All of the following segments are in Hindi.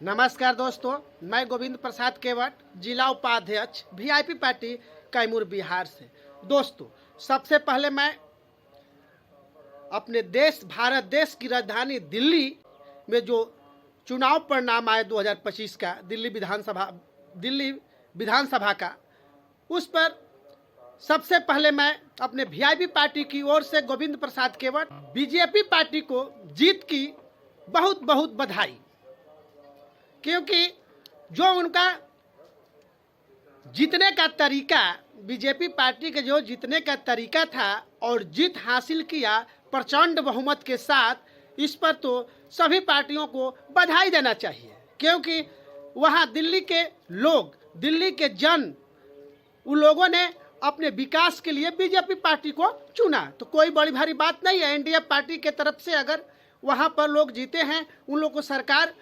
नमस्कार दोस्तों, मैं गोविंद प्रसाद केवट, जिला उपाध्यक्ष वीआईपी पार्टी कैमूर बिहार से। दोस्तों, सबसे पहले मैं अपने देश भारत देश की राजधानी दिल्ली में जो चुनाव परिणाम आए 2025 का दिल्ली विधानसभा का, उस पर सबसे पहले मैं अपने वीआईपी पार्टी की ओर से गोविंद प्रसाद केवट बीजेपी पार्टी को जीत की बहुत बहुत बधाई, क्योंकि जो उनका जीतने का तरीका, बीजेपी पार्टी के जो जीतने का तरीका था और जीत हासिल किया प्रचंड बहुमत के साथ, इस पर तो सभी पार्टियों को बधाई देना चाहिए। क्योंकि वहाँ दिल्ली के लोग, दिल्ली के जन, उन लोगों ने अपने विकास के लिए बीजेपी पार्टी को चुना, तो कोई बड़ी भारी बात नहीं है। एनडीए पार्टी के तरफ से अगर वहाँ पर लोग जीते हैं, उन लोगों को सरकार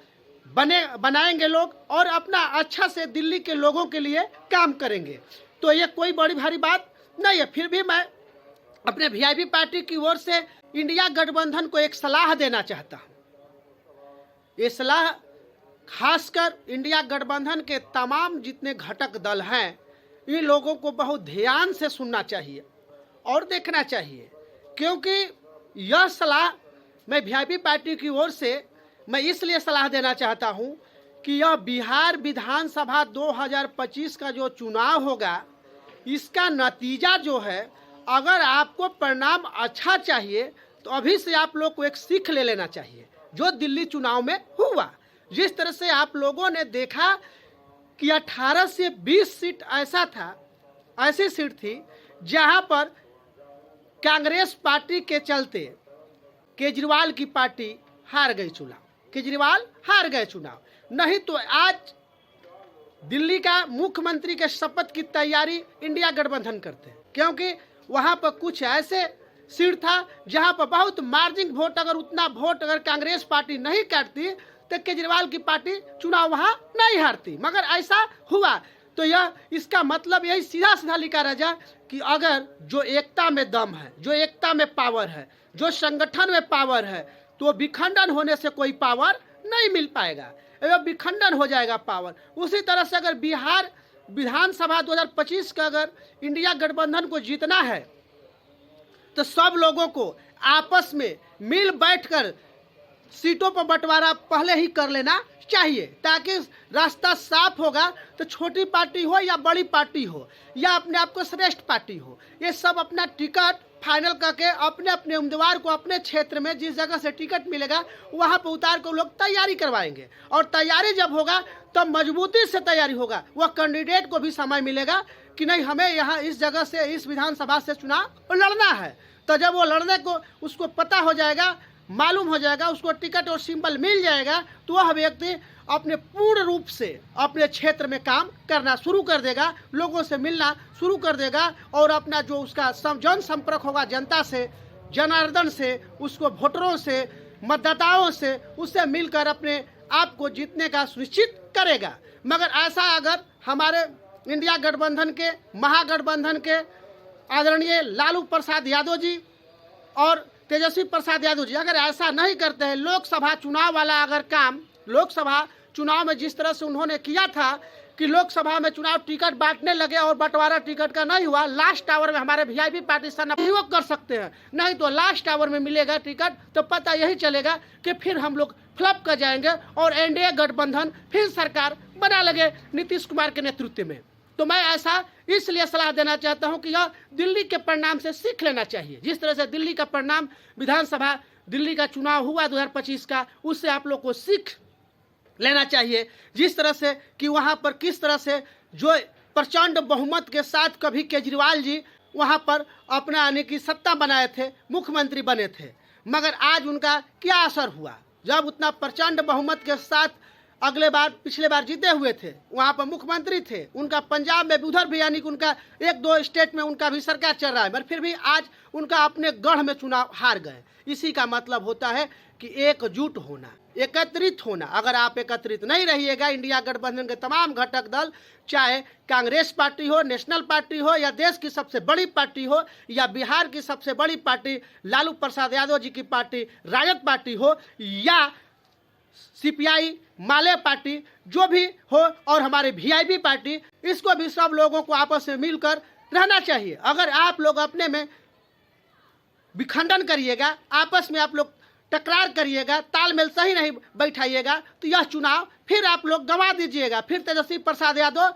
बनाएंगे लोग और अपना अच्छा से दिल्ली के लोगों के लिए काम करेंगे, तो ये कोई बड़ी भारी बात नहीं है। फिर भी मैं अपने वीआईपी पार्टी की ओर से इंडिया गठबंधन को एक सलाह देना चाहता हूँ। ये सलाह खासकर इंडिया गठबंधन के तमाम जितने घटक दल हैं, इन लोगों को बहुत ध्यान से सुनना चाहिए और देखना चाहिए, क्योंकि यह सलाह मैं वीआईपी पार्टी की ओर से मैं इसलिए सलाह देना चाहता हूं कि यह बिहार विधानसभा 2025 का जो चुनाव होगा, इसका नतीजा जो है, अगर आपको परिणाम अच्छा चाहिए तो अभी से आप लोग को एक सीख ले लेना चाहिए जो दिल्ली चुनाव में हुआ। जिस तरह से आप लोगों ने देखा कि 18 से 20 सीट ऐसी सीट थी जहां पर कांग्रेस पार्टी के चलते केजरीवाल की पार्टी हार गई चुनाव, केजरीवाल हार गए चुनाव। नहीं तो आज दिल्ली का मुख्यमंत्री के शपथ की तैयारी इंडिया गठबंधन करते हैं, क्योंकि वहां पर कुछ ऐसे सीट था जहां पर बहुत मार्जिन वोट, अगर उतना वोट अगर कांग्रेस पार्टी नहीं काटती तो केजरीवाल की पार्टी चुनाव वहां नहीं हारती, मगर ऐसा हुआ। तो यह इसका मतलब यही सीधा सीधा लिखा रह जा कि अगर जो एकता में दम है, जो एकता में पावर है, जो संगठन में पावर है, तो विखंडन होने से कोई पावर नहीं मिल पाएगा, एवं विखंडन हो जाएगा पावर। उसी तरह से अगर बिहार विधानसभा 2025 का अगर इंडिया गठबंधन को जीतना है, तो सब लोगों को आपस में मिल बैठकर सीटों पर बंटवारा पहले ही कर लेना चाहिए, ताकि रास्ता साफ होगा। तो छोटी पार्टी हो या बड़ी पार्टी हो या अपने आप को श्रेष्ठ पार्टी हो, ये सब अपना टिकट फाइनल करके अपने अपने उम्मीदवार को अपने क्षेत्र में जिस जगह से टिकट मिलेगा वहां पर उतार कर लोग तैयारी करवाएंगे। और तैयारी जब होगा तब मजबूती से तैयारी होगा, वह कैंडिडेट को भी समय मिलेगा कि नहीं, हमें यहाँ इस जगह से, इस विधानसभा से चुनाव लड़ना है। तो जब वो लड़ने को उसको पता हो जाएगा, मालूम हो जाएगा, उसको टिकट और सिंबल मिल जाएगा, तो वह व्यक्ति अपने पूर्ण रूप से अपने क्षेत्र में काम करना शुरू कर देगा, लोगों से मिलना शुरू कर देगा और अपना जो उसका जन संपर्क होगा जनता से, जनार्दन से, उसको वोटरों से, मतदाताओं से, उससे मिलकर अपने आप को जीतने का सुनिश्चित करेगा। मगर ऐसा अगर हमारे इंडिया गठबंधन के, महागठबंधन के आदरणीय लालू प्रसाद यादव जी और तेजस्वी प्रसाद यादव जी अगर ऐसा नहीं करते हैं, लोकसभा चुनाव वाला अगर काम, लोकसभा चुनाव में जिस तरह से उन्होंने किया था कि लोकसभा में चुनाव टिकट बांटने लगे और बंटवारा टिकट का नहीं हुआ, लास्ट आवर में हमारे वीआईपी पार्टी सहयोग कर सकते हैं, नहीं तो लास्ट आवर में मिलेगा टिकट तो पता यही चलेगा कि फिर हम लोग फ्लॉप कर जाएंगे और एनडीए गठबंधन फिर सरकार बना लगे नीतीश कुमार के नेतृत्व में। तो मैं ऐसा इसलिए सलाह देना चाहता हूं कि यह दिल्ली के परिणाम से सीख लेना चाहिए। जिस तरह से दिल्ली का परिणाम, विधानसभा दिल्ली का चुनाव हुआ 2025 का, उससे आप लोग को सीख लेना चाहिए। जिस तरह से कि वहां पर किस तरह से जो प्रचंड बहुमत के साथ कभी केजरीवाल जी वहां पर अपना आने की सत्ता बनाए थे, मुख्यमंत्री बने थे, मगर आज उनका क्या असर हुआ जब उतना प्रचंड बहुमत के साथ अगले बार, पिछले बार जीते हुए थे, वहाँ पर मुख्यमंत्री थे, उनका पंजाब में भी, उधर भी, यानी कि उनका 1-2 स्टेट में उनका भी सरकार चल रहा है, मगर फिर भी आज उनका अपने गढ़ में चुनाव हार गए। इसी का मतलब होता है कि एकजुट होना, एकत्रित होना। अगर आप एकत्रित नहीं रहिएगा, इंडिया गठबंधन के तमाम घटक दल, चाहे कांग्रेस पार्टी हो, नेशनल पार्टी हो, या देश की सबसे बड़ी पार्टी हो, या बिहार की सबसे बड़ी पार्टी लालू प्रसाद यादव जी की पार्टी राजद पार्टी हो, या सीपीआई, माले पार्टी जो भी हो और हमारे वीआईपी पार्टी, इसको भी सब लोगों को आपस में मिलकर रहना चाहिए। अगर आप लोग अपने में विखंडन करिएगा, आपस में आप लोग टकरार करिएगा, तालमेल सही नहीं बैठाइएगा, तो यह चुनाव फिर आप लोग गंवा दीजिएगा। फिर तेजस्वी प्रसाद यादव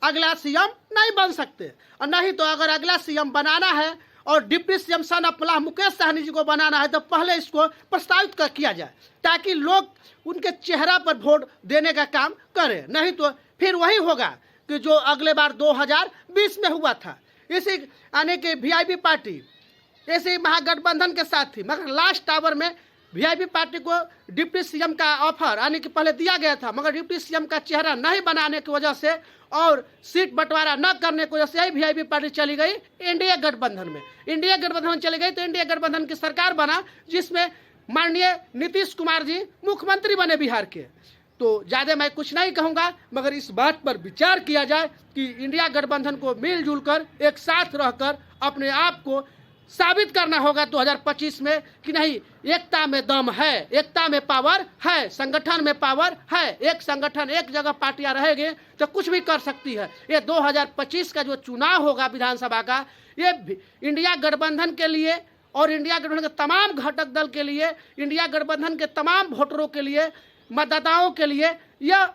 अगला सीएम नहीं बन सकते। और नहीं तो अगर अगला सीएम बनाना है और डिप्टी सीएम सन ऑफ प्लाह मुकेश सहनी जी को बनाना है, तो पहले इसको प्रस्तावित किया जाए, ताकि लोग उनके चेहरा पर वोट देने का काम करें। नहीं तो फिर वही होगा कि जो अगले बार 2020 में हुआ था। इसी आने के वीआईपी पार्टी ऐसे महागठबंधन के साथ थी, मगर लास्ट आवर में वीआईपी पार्टी को डिप्टी सीएम का ऑफर आने के पहले दिया गया था, मगर डिप्टी सीएम का चेहरा नहीं बनाने की वजह से और सीट बंटवारा न करने की वजह से ही वीआईपी पार्टी चली गई इंडिया गठबंधन में। इंडिया गठबंधन चली गई तो इंडिया गठबंधन की सरकार बना, जिसमें माननीय नीतीश कुमार जी मुख्यमंत्री बने बिहार के। तो ज़्यादा मैं कुछ नहीं कहूँगा, मगर इस बात पर विचार किया जाए कि इंडिया गठबंधन को मिलजुल कर एक साथ रहकर अपने आप को साबित करना होगा 2025 में कि नहीं, एकता में दम है, एकता में पावर है, संगठन में पावर है। एक संगठन, एक जगह पार्टियां रहेंगे तो कुछ भी कर सकती है। ये 2025 का जो चुनाव होगा विधानसभा का, ये इंडिया गठबंधन के लिए और इंडिया गठबंधन के तमाम घटक दल के लिए, इंडिया गठबंधन के तमाम वोटरों के लिए, मतदाताओं के लिए यह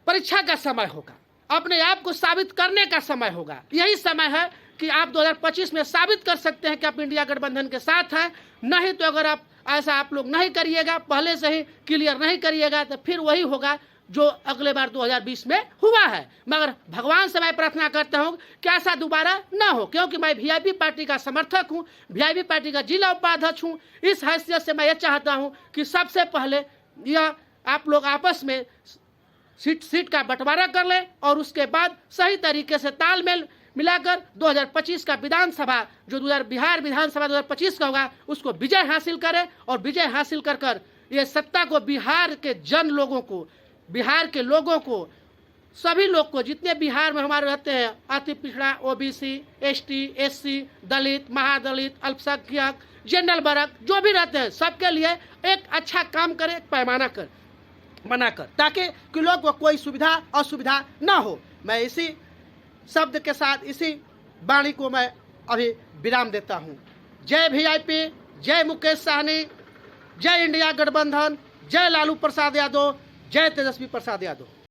परीक्षा का समय होगा, अपने आप को साबित करने का समय होगा। यही समय है कि आप 2025 में साबित कर सकते हैं कि आप इंडिया गठबंधन के साथ हैं। नहीं तो अगर आप लोग नहीं करिएगा, पहले से ही क्लियर नहीं करिएगा, तो फिर वही होगा जो अगले बार 2020 में हुआ है। मगर भगवान से मैं प्रार्थना करता हूँ कि ऐसा दोबारा ना हो, क्योंकि मैं वीआईपी पार्टी का समर्थक हूँ, वीआईपी पार्टी का जिला उपाध्यक्ष हूँ। इस हैसियत से मैं ये चाहता हूँ कि सबसे पहले यह आप लोग आपस में सीट का बंटवारा कर लें और उसके बाद सही तरीके से तालमेल मिलाकर 2025 का विधानसभा जो बिहार विधानसभा 2025 का होगा, उसको विजय हासिल करें। और विजय हासिल कर ये सत्ता को बिहार के जन लोगों को, बिहार के लोगों को, सभी लोग को, जितने बिहार में हमारे रहते हैं, अति पिछड़ा, ओबीसी, एसटी, एससी, दलित, महादलित, अल्पसंख्यक, जनरल वर्ग जो भी रहते हैं, सबके लिए एक अच्छा काम करें, पैमाना बनाकर, ताकि लोग को कोई सुविधा असुविधा ना हो। मैं इसी शब्द के साथ, इसी वाणी को मैं अभी विराम देता हूँ। जय वीआईपी, जय मुकेश सहनी, जय इंडिया गठबंधन, जय लालू प्रसाद यादव, जय तेजस्वी प्रसाद यादव।